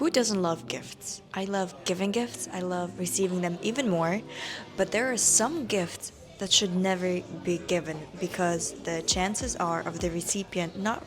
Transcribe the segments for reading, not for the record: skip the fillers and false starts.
Who doesn't love gifts? I love giving gifts, I love receiving them even more, but there are some gifts that should never be given because the chances are of the recipient not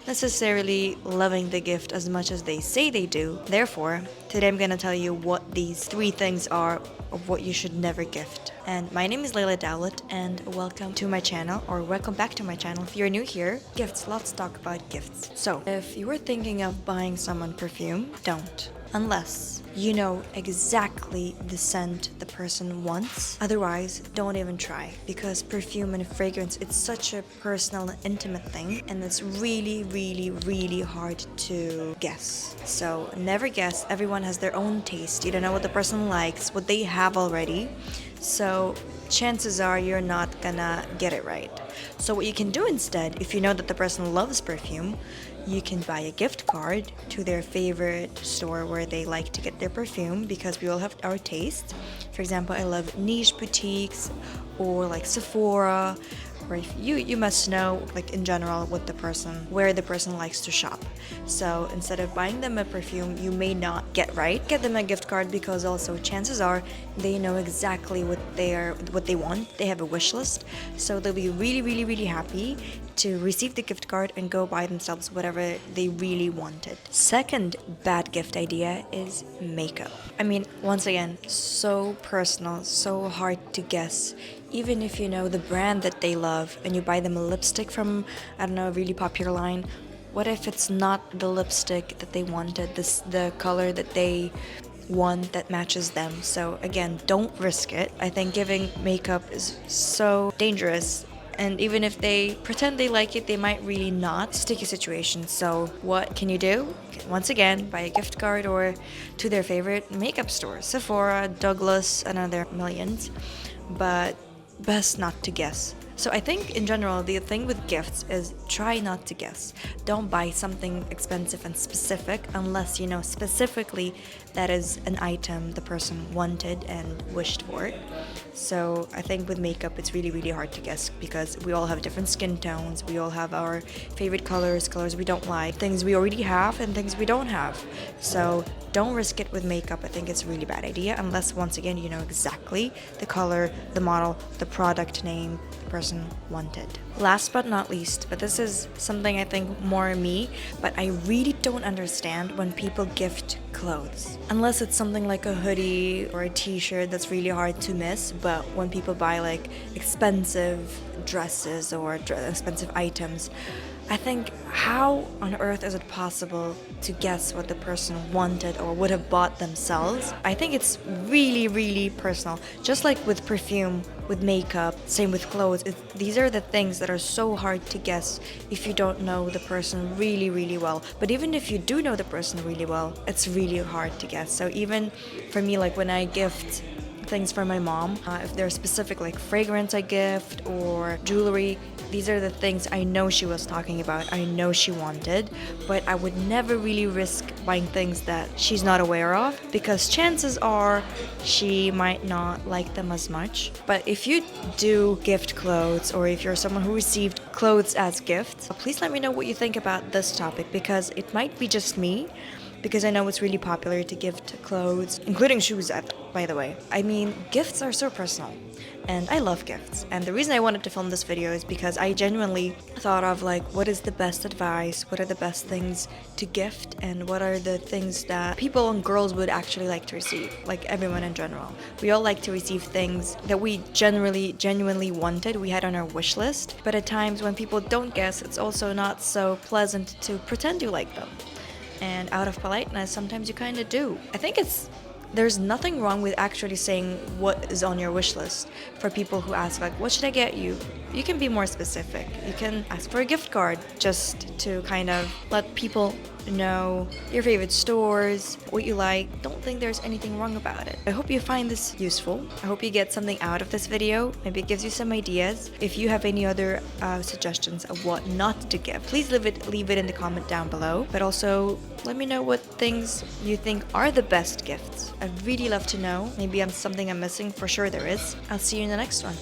necessarily loving the gift as much as they say they do. Therefore, today I'm going to tell you what these three things are of what you should never gift. And my name is Layla Dowlett, and welcome to my channel, or welcome back to my channel. If you're new here, gifts, let's talk about gifts. So, if you were thinking of buying someone perfume, don't. Unless you know exactly the scent the person wants. Otherwise, don't even try, because perfume and fragrance, it's such a personal and intimate thing, and it's really hard to guess. So never guess. Everyone has their own taste. You don't know what the person likes, what they have already. So chances are you're not gonna get it right. So what you can do instead, if you know that the person loves perfume, you can buy a gift card to their favorite store where they like to get their perfume, because we all have our taste. For example, I love niche boutiques or like Sephora, or if you must know, like in general, where the person likes to shop. So instead of buying them a perfume you may not get right, get them a gift card, because also chances are they know exactly what they want. They have a wish list, so they'll be really happy to receive the gift card and go buy themselves whatever they really wanted. Second bad gift idea is makeup. I mean, once again, so personal, so hard to guess. Even if you know the brand that they love and you buy them a lipstick from, I don't know, a really popular line, what if it's not the lipstick that they wanted, the color that they want that matches them? So again, don't risk it. I think giving makeup is so dangerous. And even if they pretend they like it, they might really not. Sticky situation. So what can you do? Once again, buy a gift card or to their favorite makeup store. Sephora, Douglas, and other millions. But best not to guess. So I think in general, the thing with gifts is try not to guess. Don't buy something expensive and specific unless you know specifically that is an item the person wanted and wished for. So I think with makeup, it's really hard to guess, because we all have different skin tones. We all have our favorite colors we don't like, things we already have and things we don't have. So don't risk it with makeup. I think it's a really bad idea unless, once again, you know exactly the color, the model, the product name the person wanted. Last but not least, but this is something I think more me, but I really don't understand when people gift clothes. Unless it's something like a hoodie or a t-shirt that's really hard to miss, but when people buy like expensive dresses or expensive items, I think, how on earth is it possible to guess what the person wanted or would have bought themselves? I think it's really personal. Just like with perfume, with makeup, same with clothes. These are the things that are so hard to guess if you don't know the person really well. But even if you do know the person really well, it's really hard to guess. So even for me, like when I gift things for my mom, if there's specific like fragrance I gift or jewelry, these are the things I know she was talking about, I know she wanted, but I would never really risk buying things that she's not aware of, because chances are she might not like them as much. But if you do gift clothes, or if you're someone who received clothes as gifts, please let me know what you think about this topic, because it might be just me, because I know it's really popular to gift clothes, including shoes, by the way. I mean, gifts are so personal, and I love gifts. And the reason I wanted to film this video is because I genuinely thought of like, what is the best advice, what are the best things to gift, and what are the things that people and girls would actually like to receive, like everyone in general. We all like to receive things that we genuinely wanted, we had on our wish list, but at times when people don't guess, it's also not so pleasant to pretend you like them. And out of politeness, sometimes you kind of do. I think there's nothing wrong with actually saying what is on your wish list. For people who ask like, what should I get you? You can be more specific. You can ask for a gift card just to kind of let people know your favorite stores, what you like. Don't think there's anything wrong about it. I hope you find this useful. I hope you get something out of this video. Maybe it gives you some ideas. If you have any other suggestions of what not to give, please leave it in the comment down below. But also let me know what things you think are the best gifts. I'd really love to know. Maybe something I'm missing. For sure there is. I'll see you in the next one.